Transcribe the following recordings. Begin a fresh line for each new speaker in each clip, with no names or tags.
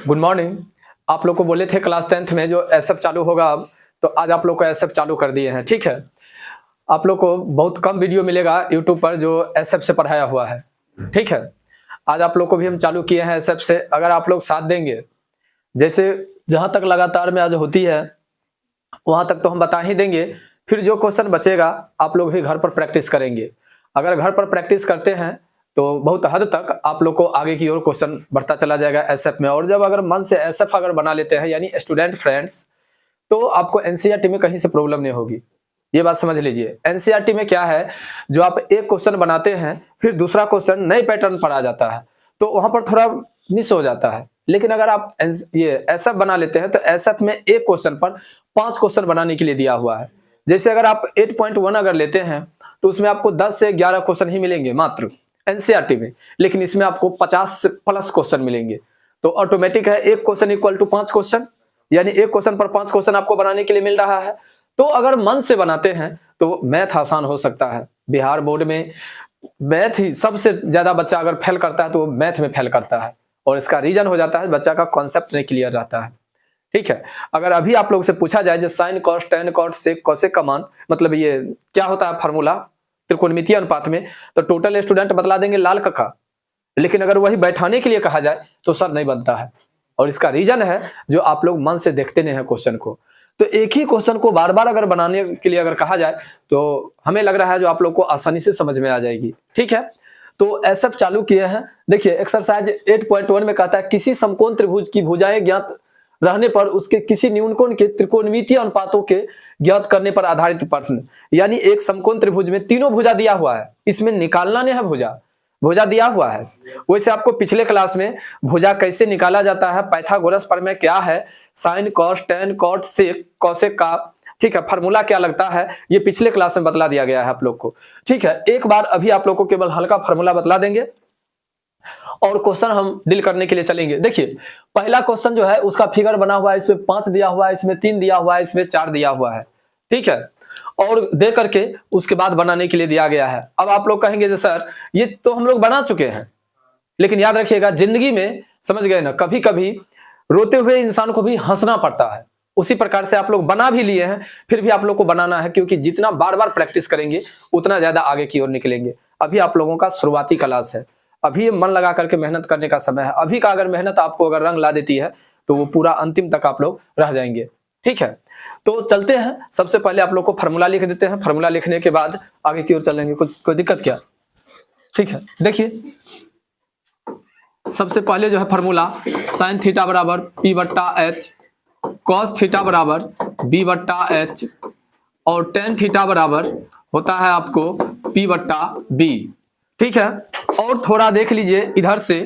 Good morning. आप लोग को बोले थे क्लास 10th में जो एसएफ चालू होगा अब, तो आज आप लोग को एसएफ चालू कर दिए हैं। ठीक है, आप लोग को बहुत कम वीडियो मिलेगा यूट्यूब पर जो एसएफ से पढ़ाया हुआ है। ठीक है, आज आप लोग को भी हम चालू किए हैं एसएफ से। अगर आप लोग साथ देंगे, जैसे जहां तक लगातार में आज होती है वहां तक तो हम बता ही देंगे, फिर जो क्वेश्चन बचेगा आप लोग भी घर पर प्रैक्टिस करेंगे। अगर घर पर प्रैक्टिस करते हैं तो बहुत हद तक आप लोग को आगे की ओर क्वेश्चन बढ़ता चला जाएगा एसएफ में। और जब अगर मन से एसएफ अगर बना लेते हैं यानी स्टूडेंट फ्रेंड्स, तो आपको एनसीईआरटी में कहीं से प्रॉब्लम नहीं होगी। ये बात समझ लीजिए। एनसीईआरटी में क्या है, जो आप एक क्वेश्चन बनाते हैं फिर दूसरा क्वेश्चन नए पैटर्न पर आ जाता है तो वहां पर थोड़ा मिस हो जाता है। लेकिन अगर आप ये एसएफ बना लेते हैं तो एसएफ में एक क्वेश्चन पर 5 क्वेश्चन बनाने के लिए दिया हुआ है। जैसे अगर आप 8.1 अगर लेते हैं तो उसमें आपको 10 से 11 क्वेश्चन ही मिलेंगे मात्र एनसीईआरटी में, लेकिन इसमें आपको 50 प्लस क्वेश्चन मिलेंगे। तो ऑटोमेटिक है एक क्वेश्चन इक्वल टू 5 क्वेश्चन, यानी एक क्वेश्चन पर 5 क्वेश्चन आपको बनाने के लिए मिल रहा है। तो अगर मन से बनाते हैं तो मैथ आसान हो सकता है। बिहार बोर्ड में मैथ ही सबसे ज्यादा बच्चा अगर फेल करता है तो वो मैथ में फेल करता है, और इसका रीजन हो जाता है बच्चा का कॉन्सेप्ट नहीं क्लियर रहता है। ठीक है, अगर अभी आप लोग से पूछा जाए जो sine cos tan cot sec cosec का मान मतलब ये क्या होता है फार्मूला त्रिकोणमितीय अनुपात में, तो टोटल स्टूडेंट बतला देंगे लाल कक्का। लेकिन अगर वही बैठाने के लिए कहा जाए तो सर नहीं बनता है, और इसका रीजन है जो आप लोग मन से देखते नहीं है क्वेश्चन को। तो एक ही क्वेश्चन को बार बार अगर बनाने के लिए अगर कहा जाए तो हमें लग रहा है जो आप लोग को आसानी से समझ में आ जाएगी। ठीक है, तो एसएफ चालू किए हैं। देखिए एक्सरसाइज 8.1 में कहता है किसी समकोण त्रिभुज की भुजाएं ज्ञात रहने पर उसके किसी न्यूनकोण के त्रिकोणमितीय अनुपातों के ज्ञात करने पर आधारित प्रश्न। यानी एक समकोण त्रिभुज में तीनों भुजा दिया हुआ है, इसमें निकालना नहीं है भुजा दिया हुआ है। वैसे आपको पिछले क्लास में भुजा कैसे निकाला जाता है, पाइथागोरस प्रमेय क्या है, sine cos tan cot sec cosec का ठीक है फार्मूला क्या लगता है, ये पिछले क्लास में बतला दिया गया है आप लोग को। ठीक है, एक बार अभी आप लोग को केवल हल्का फार्मूला बतला देंगे और क्वेश्चन हम डील करने के लिए चलेंगे। देखिए पहला क्वेश्चन जो है उसका फिगर बना हुआ है, इसमें 5 दिया हुआ है, इसमें 3 दिया हुआ है, इसमें 4 दिया हुआ है। ठीक है, और दे करके उसके बाद बनाने के लिए दिया गया है। अब आप लोग कहेंगे जो सर ये तो हम लोग बना चुके हैं, लेकिन याद रखिएगा जिंदगी में समझ गए ना, कभी कभी रोते हुए इंसान को भी हंसना पड़ता है। उसी प्रकार से आप लोग बना भी लिए हैं, फिर भी आप लोग को बनाना है, क्योंकि जितना बार बार प्रैक्टिस करेंगे उतना ज्यादा आगे की ओर निकलेंगे। अभी आप लोगों का शुरुआती क्लास है, अभी मन लगा करके मेहनत करने का समय है। अभी का अगर मेहनत आपको अगर रंग ला देती है तो वो पूरा अंतिम तक आप लोग रह जाएंगे। ठीक है, तो चलते हैं। सबसे पहले आप लोग को फार्मूला लिख देते हैं, फार्मूला लिखने के बाद आगे की ओर चलेंगे। कोई दिक्कत क्या? ठीक है, देखिए सबसे पहले जो है फार्मूला साइन थीटा बराबर पी बट्टा एच, कॉस थीटा बराबर बी बट्टा एच, और टेन थीटा बराबर होता है आपको पी बट्टा बी। ठीक है, और थोड़ा देख लीजिए इधर से,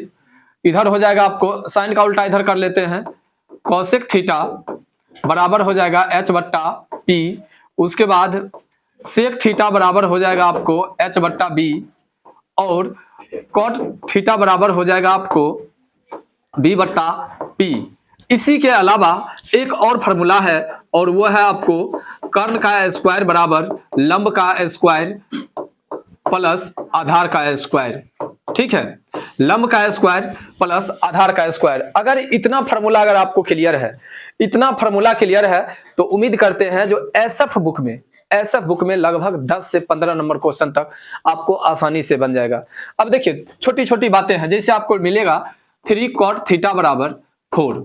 इधर हो जाएगा आपको साइन का उल्टा इधर कर लेते हैं, कॉसेक थीटा बराबर हो जाएगा एच बट्टा पी, उसके बाद सेक थीटा बराबर हो जाएगा आपको एच बट्टा बी, और कॉट थीटा बराबर हो जाएगा आपको बी बट्टा पी। इसी के अलावा एक और फार्मूला है, और वो है आपको कर्ण का स्क्वायर बराबर लंब का स्क्वायर प्लस आधार का स्क्वायर। ठीक है, लंब का स्क्वायर प्लस आधार का स्क्वायर। अगर इतना फार्मूला अगर आपको क्लियर है, इतना फार्मूला क्लियर है, तो उम्मीद करते हैं जो एसएफ बुक में लगभग 10 से 15 नंबर क्वेश्चन तक आपको आसानी से बन जाएगा। अब देखिए छोटी छोटी बातें हैं, जैसे आपको मिलेगा 3 कॉट थीटा बराबर 4,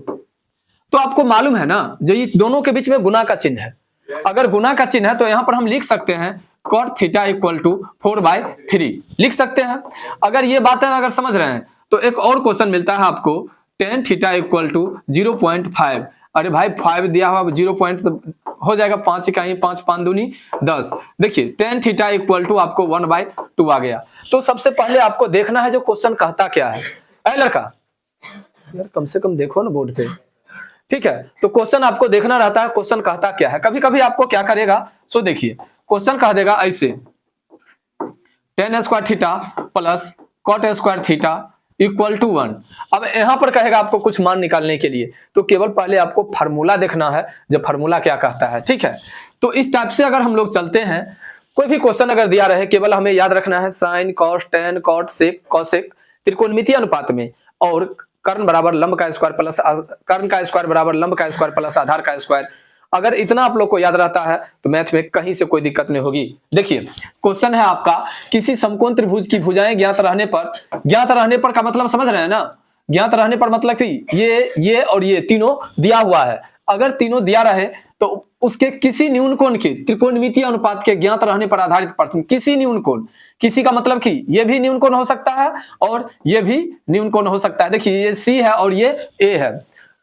तो आपको मालूम है ना जो ये दोनों के बीच में गुना का चिन्ह है। अगर गुना का चिन्ह है तो यहां पर हम लिख सकते हैं कॉट थीटा इक्वल टू 4/3 लिख सकते हैं। अगर ये बातें अगर समझ रहे हैं तो एक और क्वेश्चन मिलता है आपको टेन थीटा इक्वल टू 0.5। अरे भाई 5 दिया हुआ 0 पॉइंट हो जाएगा, 5 का ही 5 5 दूनी 10। देखिए टेन थीटा इक्वल टू आपको 1/2 आ गया। तो सबसे पहले आपको देखना है जो क्वेश्चन कहता क्या है। अरे लड़का यार कम से कम देखो ना बोर्ड पे। ठीक है, तो क्वेश्चन आपको देखना रहता है क्वेश्चन कहता क्या है। कभी कभी आपको क्या करेगा, सो देखिए क्वेश्चन कह देगा ऐसे tan square theta plus cot square theta equal to 1। अब यहां पर कहेगा आपको कुछ मान निकालने के लिए, तो केवल पहले आपको फार्मूला देखना है, जब फार्मूला क्या कहता है। ठीक है, तो इस टाइप से अगर हम लोग चलते हैं, कोई भी क्वेश्चन अगर दिया रहे केवल हमें याद रखना है sine cos tan cot sec cosec त्रिकोणमितीय अनुपात में, और कर्ण बराबर लंब का स्क्वायर प्लस कर्ण का स्क्वायर बराबर लंब का स्क्वायर प्लस आधार का स्क्वायर। अगर इतना आप लोग को याद रहता है तो मैथ में कहीं से कोई दिक्कत नहीं होगी। देखिए क्वेश्चन है आपका, किसी समकोण त्रिभुज की भुजाएं ज्ञात रहने पर का मतलब समझ रहे हैं ना, ज्ञात रहने पर मतलब कि ये और ये तीनों दिया हुआ है। अगर तीनों दिया रहे तो उसके किसी न्यून कोण के त्रिकोणमितीय अनुपात के ज्ञात रहने पर आधारित प्रश्न, किसी न्यून कोण, किसी का मतलब कि ये भी न्यून कोण हो सकता है और ये भी न्यून कोण हो सकता है। देखिए ये सी है और ये ए है,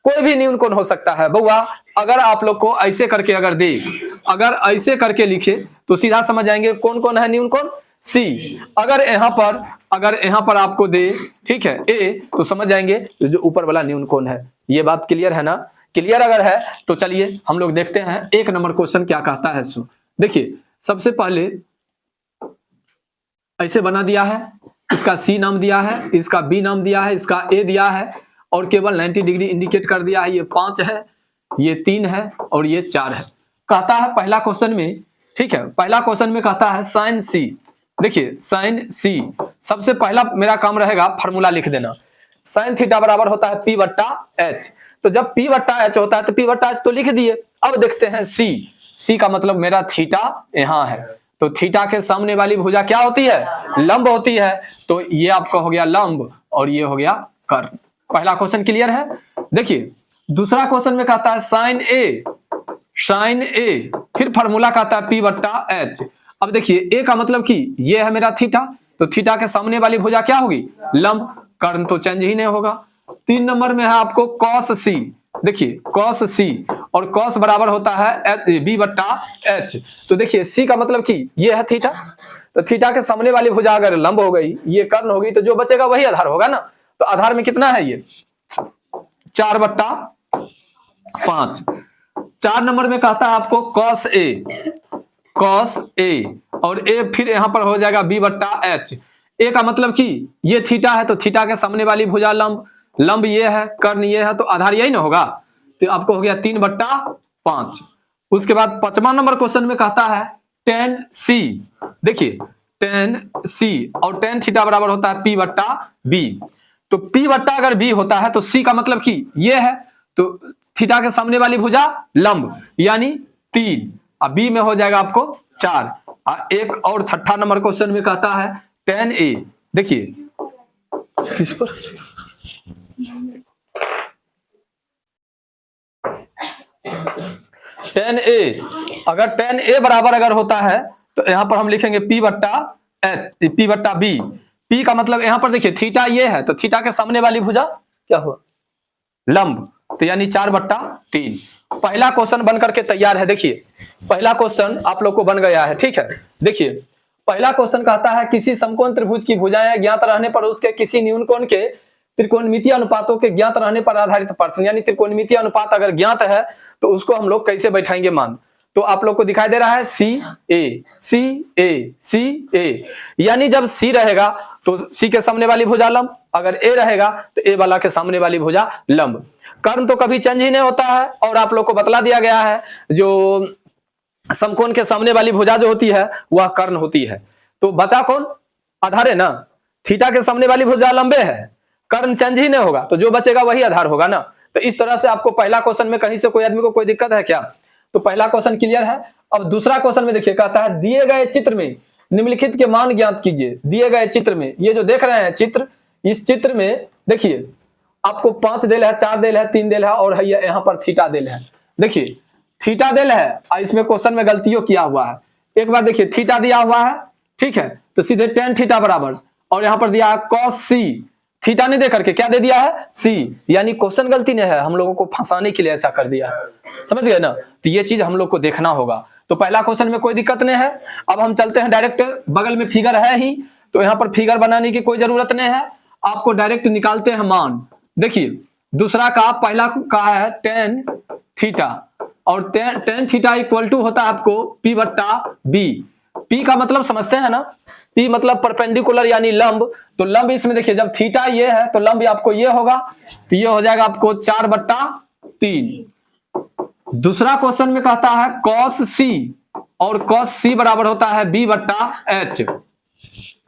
कोई भी न्यून कोण हो सकता है। बउआ अगर आप लोग को ऐसे करके अगर ऐसे करके लिखे तो सीधा समझ जाएंगे कौन कौन है न्यून कोण, सी। अगर यहाँ पर आपको दे, ठीक है, ए, तो समझ जाएंगे जो ऊपर वाला न्यून कोण है। ये बात क्लियर है ना? क्लियर अगर है तो चलिए हम लोग देखते हैं 1 नंबर क्वेश्चन क्या कहता है। सो देखिए सबसे पहले ऐसे बना दिया है, इसका सी नाम दिया है, इसका बी नाम दिया है, इसका ए दिया है और केवल 90 डिग्री इंडिकेट कर दिया है। ये 5 है, ये 3 है और ये 4 है। कहता है पहला क्वेश्चन में, ठीक है, पहला क्वेश्चन में कहता है साइन सी। देखिए साइन सी, सबसे पहला मेरा काम रहेगा फार्मूला लिख देना। साइन थीटा बराबर होता है P बट्टा एच। तो जब P बट्टा एच होता है तो P बट्टा एच तो लिख दिए। अब देखते हैं सी का मतलब मेरा थीटा यहाँ है, तो थीटा के सामने वाली भुजा क्या होती है? लंब होती है। तो ये आपका हो गया लंब और ये हो गया कर्ण। पहला क्वेश्चन क्लियर है। देखिए दूसरा क्वेश्चन में कहता है साइन ए, फिर फार्मूला कहता है P बट्टा एच। अब देखिए ए का मतलब कि ये है मेरा थीटा, तो थीटा के सामने वाली भुजा क्या होगी? लंब। कर्ण तो चेंज ही नहीं होगा। 3 नंबर में है आपको कॉस सी। देखिए कॉस सी और कॉस बराबर होता है बी बट्टा एच। तो देखिए सी का मतलब कि ये है थीटा, तो थीटा के सामने वाली भुजा अगर लंब हो गई, ये कर्ण होगी, तो जो बचेगा वही आधार होगा ना। तो आधार में कितना है? ये 4 बट्टा 5। 4 नंबर में कहता है आपको कॉस ए और ए फिर यहां पर हो जाएगा बी बट्टा एच। ए का मतलब कि ये थीटा है, तो थीटा के सामने वाली भुजा लंब ये है, कर्ण ये है, तो आधार यही ना होगा। तो आपको हो गया 3 बट्टा 5। उसके बाद 5वां नंबर क्वेश्चन में कहता है tan सी। देखिए tan सी और tan थीटा बराबर होता है P बट्टा बी। तो P बट्टा अगर बी होता है तो C का मतलब कि ये है, तो थीटा के सामने वाली भुजा लंब यानी 3, अब बी में हो जाएगा आपको 4। एक और 6ठा नंबर क्वेश्चन में कहता है tan ए। देखिए किस पर tan ए, अगर tan ए बराबर अगर होता है तो यहां पर हम लिखेंगे P बट्टा बी। P का मतलब यहां पर देखिए थीटा ये है, तो थीटा के सामने वाली भुजा क्या हुआ? लंब, तो यानी 4 बट्टा 3। पहला क्वेश्चन बन करके तैयार है। देखिए पहला क्वेश्चन आप लोग को बन गया है, ठीक है। देखिए पहला क्वेश्चन कहता है किसी समकोण त्रिभुज की भुजाएं ज्ञात रहने पर उसके किसी न्यून कोण के त्रिकोणमितीय अनुपातों के ज्ञात रहने पर आधारित प्रश्न, यानी त्रिकोणमितीय अनुपात अगर ज्ञात है तो उसको हम लोग कैसे बैठाएंगे मान। तो आप लोग को दिखाई दे रहा है सी ए, यानी जब सी रहेगा तो सी के सामने वाली भुजा लंब, अगर ए रहेगा तो ए वाला के सामने वाली भुजा लंब। कर्ण तो कभी चेंज ही नहीं होता है और आप लोग को बतला दिया गया है जो समकोण के सामने वाली भुजा जो होती है वह कर्ण होती है। तो बचा कौन? आधार है ना। थीटा के सामने वाली भुजा लंबे है, कर्ण चेंज ही नहीं होगा, तो जो बचेगा वही आधार होगा ना। तो इस तरह से आपको पहला क्वेश्चन में कहीं से कोई आदमी को कोई दिक्कत है क्या? तो पहला क्वेश्चन क्लियर है। अब दूसरा क्वेश्चन में देखिए कहता है दिए गए चित्र में निम्नलिखित के मान ज्ञात कीजिए। दिए गए चित्र में ये जो देख रहे हैं चित्र, इस चित्र में देखिए आपको 5 देल है, 4 देल है, 3 देल है और यहाँ पर थीटा देल है। देखिए थीटा देल है, इसमें क्वेश्चन में गलतियों किया हुआ है। एक बार देखिए थीटा दिया हुआ है, ठीक है, तो सीधे tan थीटा बराबर और यहाँ पर दिया है cos सी। थीटा नहीं दे करके क्या दे दिया है? सी, यानी क्वेश्चन गलती नहीं है, हम लोगों को फंसाने के लिए ऐसा कर दिया है। समझ गए ना? तो ये चीज हम लोग को देखना होगा। तो पहला क्वेश्चन में कोई दिक्कत नहीं है। अब हम चलते हैं डायरेक्ट, बगल में फिगर है ही, तो यहाँ पर फिगर बनाने की कोई जरूरत नहीं है, आपको डायरेक्ट निकालते हैं मान। देखिए दूसरा का पहला का है tan थीटा और tan थीटा इक्वल टू होता है आपको P बट्टा बी। P का मतलब समझते हैं ना, P मतलब परपेंडिकुलर यानी लंब। तो लंब इसमें देखिए जब थीटा ये है तो लंब आपको ये होगा, तो ये हो जाएगा आपको 4 बट्टा 3। दूसरा क्वेश्चन में कहता है cos C और cos C बराबर होता है B बट्टा H।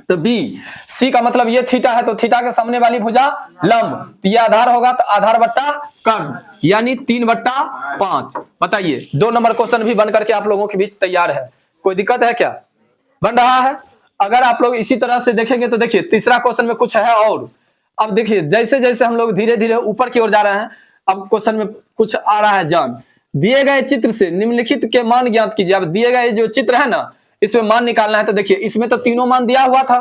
तो बी, सी का मतलब ये थीटा है तो थीटा के सामने वाली भुजा लंब, तो ये आधार होगा तो आधार बट्टा कर्ण, यानी 3/5। बताइए 2 नंबर क्वेश्चन भी बन करके आप लोगों के बीच तैयार है, कोई दिक्कत है क्या? बन रहा है। अगर आप लोग इसी तरह से देखेंगे तो देखिए तीसरा क्वेश्चन में कुछ है और। अब देखिए जैसे जैसे हम लोग धीरे धीरे ऊपर की ओर जा रहे हैं, अब क्वेश्चन में कुछ आ रहा है जान, दिए गए चित्र से निम्नलिखित के मान ज्ञात कीजिए। अब दिए गए जो चित्र है ना, इसमें मान निकालना है। तो देखिए इसमें तो तीनों मान दिया हुआ था,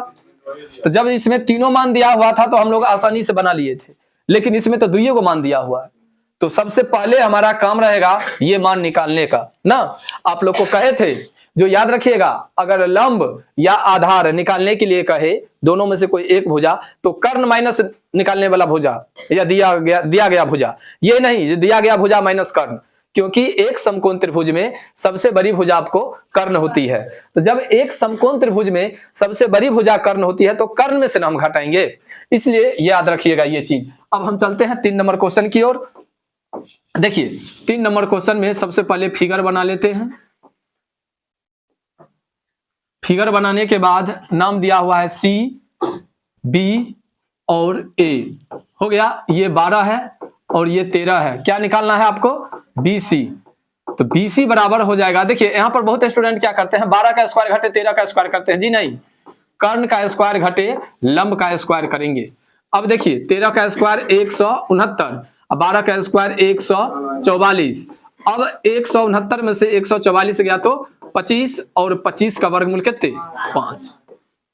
तो जब इसमें तीनों मान दिया हुआ था तो हम लोग आसानी से बना लिए थे, लेकिन इसमें तो दुइये को मान दिया हुआ है। तो सबसे पहले हमारा काम रहेगा ये मान निकालने का ना। आप लोग को कहे थे, जो याद रखिएगा, अगर लंब या आधार निकालने के लिए कहे दोनों में से कोई एक भुजा, तो कर्ण माइनस निकालने वाला भुजा या दिया गया भुजा, ये नहीं दिया गया भुजा माइनस कर्ण, क्योंकि एक समकोण त्रिभुज में सबसे बड़ी भुजा आपको कर्ण होती है। तो जब एक समकोण त्रिभुज में सबसे बड़ी भुजा कर्ण होती है तो कर्ण में से हम घटाएंगे, इसलिए याद रखिएगा ये चीज। अब हम चलते हैं 3 नंबर क्वेश्चन की ओर। देखिए 3 नंबर क्वेश्चन में सबसे पहले फिगर बना लेते हैं। फिगर बनाने के बाद नाम दिया हुआ है सी, बी और ए। हो गया, ये 12 है और ये 13 है। क्या निकालना है आपको? BC। तो BC बराबर हो जाएगा, देखिए यहां पर बहुत स्टूडेंट क्या करते हैं, 12 का स्क्वायर घटे 13 का स्क्वायर करते हैं। जी नहीं, कर्ण का स्क्वायर घटे लंब का स्क्वायर करेंगे। अब देखिए 13 का स्क्वायर 169, 12 का स्क्वायर 144। अब 169 में से 144 गया तो 25, और 25 का वर्गमूल कितने? 5।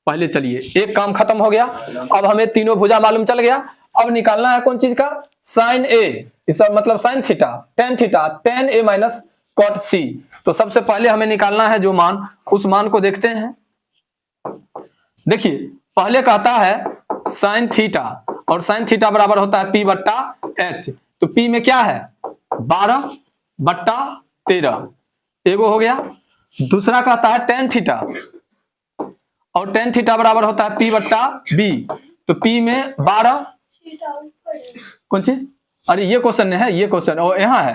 पहले चलिए एक काम खत्म हो गया। अब हमें तीनों भुजा मालूम चल गया। अब निकालना है कौन चीज का? साइन ए, इसका मतलब sine theta, tan theta, tan A minus cot C. तो सबसे पहले हमें निकालना है जो मान, उस मान को देखते हैं। देखिए पहले कहता है साइन थीटा, और साइन थीटा बराबर होता है P/H। तो P में क्या है? 12/13, एगो हो गया। दूसरा कहता है टेन थीटा, और टेन थीटा बराबर होता है P/B। तो P में 12, कौन सी? अरे ये क्वेश्चन है, ये क्वेश्चन और यहाँ है,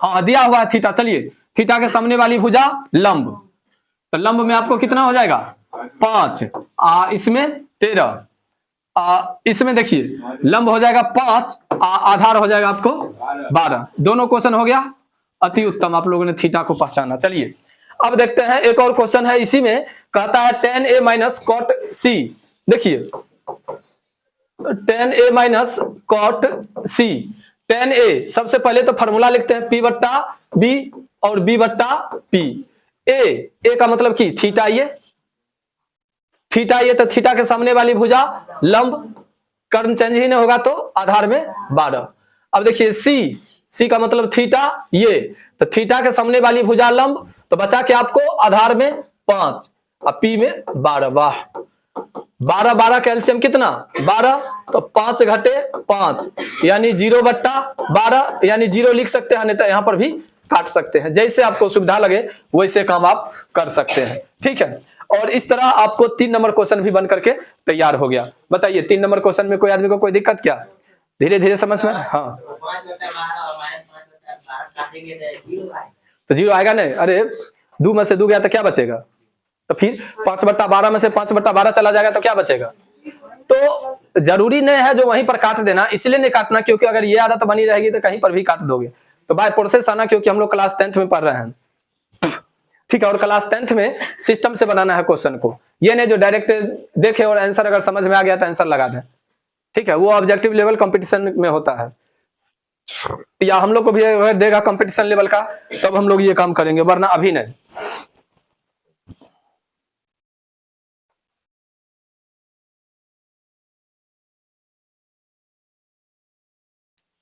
हाँ दिया हुआ है थीटा। चलिए थीटा के सामने वाली भुजा लंब, तो लंब में आपको कितना हो जाएगा? 5, इसमें 13, इसमें देखिए लंब हो जाएगा 5, आधार हो जाएगा आपको 12। दोनों क्वेश्चन हो गया, अति उत्तम, आप लोगों ने थीटा को पहचाना। चलिए अब देखते हैं एक और क्वेश्चन है, इसी में कहता है टेन ए माइनस कॉट सी। देखिए ten A minus cot C, ten ए सबसे पहले तो फॉर्मूला लिखते हैं P/B और B/P। ए का मतलब की थीटा, ये थीटा, ये तो थीटा के सामने वाली भुजा लंब, कर्ण चेंज ही नहीं होगा तो आधार में 12। अब देखिए सी का मतलब थीटा, ये तो थीटा के सामने वाली भुजा लंब, तो बचा के आपको आधार में 5 और P में 12। वाह, 12 का एलसीएम कितना? 12, तो 5 घटे 5 यानी 0/12, यानी 0 लिख सकते हैं, नहीं तो यहां पर भी काट सकते हैं, जैसे आपको सुविधा लगे वैसे काम आप कर सकते हैं। ठीक है, और इस तरह आपको 3 नंबर क्वेश्चन भी बन करके तैयार हो गया। बताइए 3 नंबर क्वेश्चन में कोई आदमी को कोई दिक्कत क्या? धीरे धीरे समझ में। हाँ तो 0 आएगा नहीं, अरे 2 में से 2 गया तो क्या बचेगा? तो फिर 5/12 में से 5/12 चला जाएगा तो क्या बचेगा? तो जरूरी नहीं है जो वहीं पर काट देना, इसलिए नहीं काटना क्योंकि अगर ये आदत बनी रहेगी तो कहीं पर भी काट दोगे। तो बाय प्रोसेस आना, क्योंकि हम लोग क्लास 10th में पढ़ रहे हैं। ठीक है, और क्लास 10th में सिस्टम से बनाना है क्वेश्चन को, ये नहीं जो डायरेक्ट देखे और आंसर अगर समझ में आ गया तो आंसर लगा दें। ठीक है, वो ऑब्जेक्टिव लेवल कंपटीशन में होता है, या हम लोग को भी अगर देगा कंपटीशन लेवल का तब हम लोग ये काम करेंगे, वरना अभी नहीं।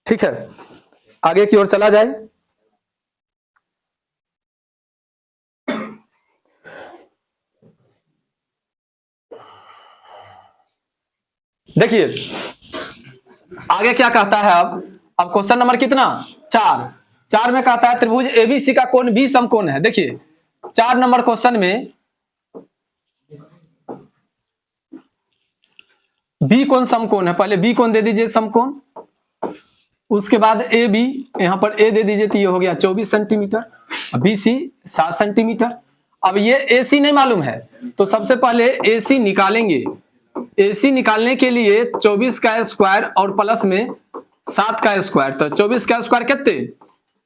ठीक है, आगे की ओर चला जाए। देखिए आगे क्या कहता है। अब क्वेश्चन नंबर कितना? 4 में कहता है त्रिभुज एबीसी का कोण बी समकोण है। देखिए 4 नंबर क्वेश्चन में बी कोण समकोण है, पहले बी कोण दे दीजिए समकोण, उसके बाद ए बी, यहां पर ए दे दीजिए तो ये हो गया 24 सेंटीमीटर, बी सी 7 सेंटीमीटर, अब ये AC नहीं मालूम है, तो सबसे पहले AC निकालेंगे। AC निकालने के लिए 24 का स्क्वायर और प्लस में 7 का स्क्वायर, तो 24 का स्क्वायर कितने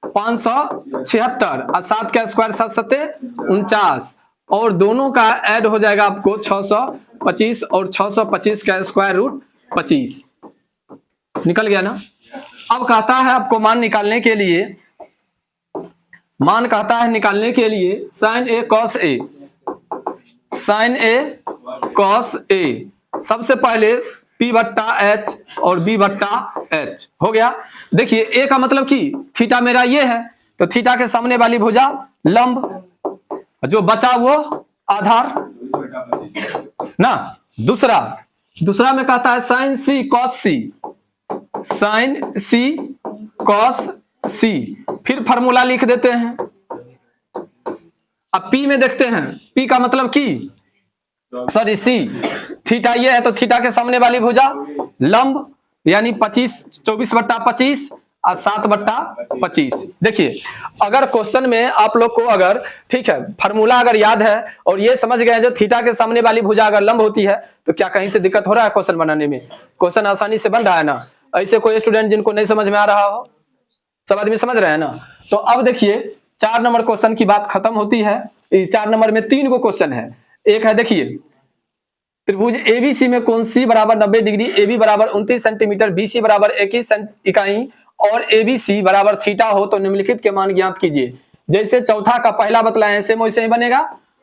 576 और 7 का स्क्वायर 7 सत्ते 49 और दोनों का ऐड हो जाएगा आपको 625 और 625 का स्क्वायर रूट 25 निकल गया ना। अब कहता है आपको मान निकालने के लिए, मान कहता है निकालने के लिए sin a cos a, sin a cos a सबसे पहले P बट्टा H और B बट्टा H हो गया। देखिए A का मतलब कि थीटा मेरा ये है, तो थीटा के सामने वाली भुजा लंब, जो बचा वो आधार ना। दूसरा में कहता है sin C cos C, sin C cos C, फिर फॉर्मूला लिख देते हैं। अब P में देखते हैं, P का मतलब कि सॉरी C, थीटा ये है तो थीटा के सामने वाली भुजा लंब यानी 24 बट्टा 25 और 7 बट्टा 25। देखिए अगर क्वेश्चन में आप लोग को अगर ठीक है फार्मूला अगर याद है और ये समझ गए जो थीटा के सामने वाली भुजा अगर लंब होती है तो क्या कहीं से दिक्कत हो रहा है क्वेश्चन बनाने में? क्वेश्चन आसानी से बन रहा है ना। ऐसे कोई स्टूडेंट जिनको नहीं समझ में आ रहा हो, सब आदमी समझ रहे हैं ना। तो अब देखिए 4 नंबर क्वेश्चन की बात खत्म होती है। 4 नंबर में 3 गो क्वेश्चन है। एक है देखिए त्रिभुज ABC में कोण C बराबर 90 डिग्री, AB बराबर 29 सेंटीमीटर, BC बराबर 21 इकाई और ABC बराबर थीटा हो तो निम्नलिखित के मान ज्ञात कीजिए। जैसे चौथा का पहला बतलाए सेम वैसे ही बनेगा,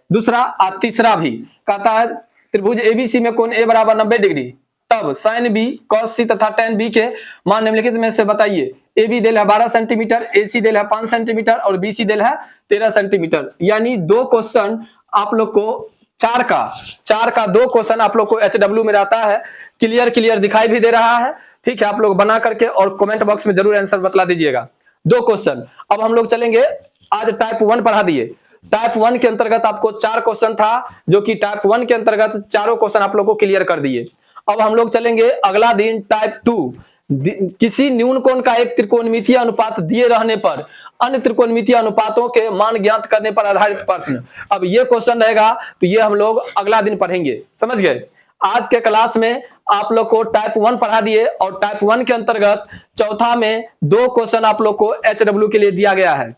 दूसरा और तीसरा भी कहता है त्रिभुज ABC में कोण A बराबर 90 डिग्री, तब sin B cos C तथा tan B के मान निम्नलिखित में से बताइए। AB दिल है 12 सेंटीमीटर, AC दिल है 5 सेंटीमीटर और BC दिल है 13 सेंटीमीटर। यानी 2 क्वेश्चन आप लोग को 4 का 2 क्वेश्चन आप लोग को HW में रहता है। क्लियर दिखाई भी दे रहा है, ठीक है। आप लोग बना करके और कमेंट बॉक्स में जरूर आंसर बतला दीजिएगा। 2 क्वेश्चन। अब हम लोग चलेंगे, आज टाइप 1 पढ़ा दिए। टाइप 1 के अंतर्गत आपको 4 क्वेश्चन था, जो कि टाइप 1 के अंतर्गत चारों क्वेश्चन आप लोग को क्लियर कर दिए। अब हम लोग चलेंगे अगला दिन टाइप 2, किसी न्यून कोण का एक त्रिकोणमितीय अनुपात दिए रहने पर अन्य त्रिकोणमितीय अनुपातों के मान ज्ञात करने पर आधारित प्रश्न। अब ये क्वेश्चन रहेगा तो ये हम लोग अगला दिन पढ़ेंगे, समझ गए। आज के क्लास में आप लोग को टाइप 1 पढ़ा दिए और टाइप 1 के अंतर्गत चौथा में 2 क्वेश्चन आप लोग को HW के लिए दिया गया है,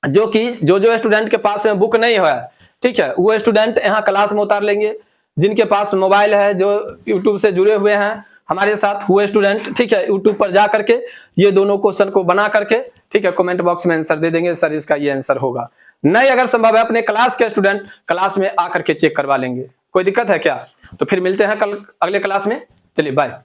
जो कि जो स्टूडेंट के पास में बुक नहीं है, ठीक है, वो स्टूडेंट यहाँ क्लास में उतार लेंगे। जिनके पास मोबाइल है, जो यूट्यूब से जुड़े हुए हैं हमारे साथ, हुए स्टूडेंट, ठीक है, यूट्यूब पर जा करके ये दोनों क्वेश्चन को बना करके, ठीक है, कमेंट बॉक्स में आंसर दे देंगे, सर इसका ये आंसर होगा। नहीं अगर संभव है अपने क्लास के स्टूडेंट क्लास में आकर के चेक करवा लेंगे। कोई दिक्कत है क्या? तो फिर मिलते हैं कल अगले क्लास में। चलिए बाय।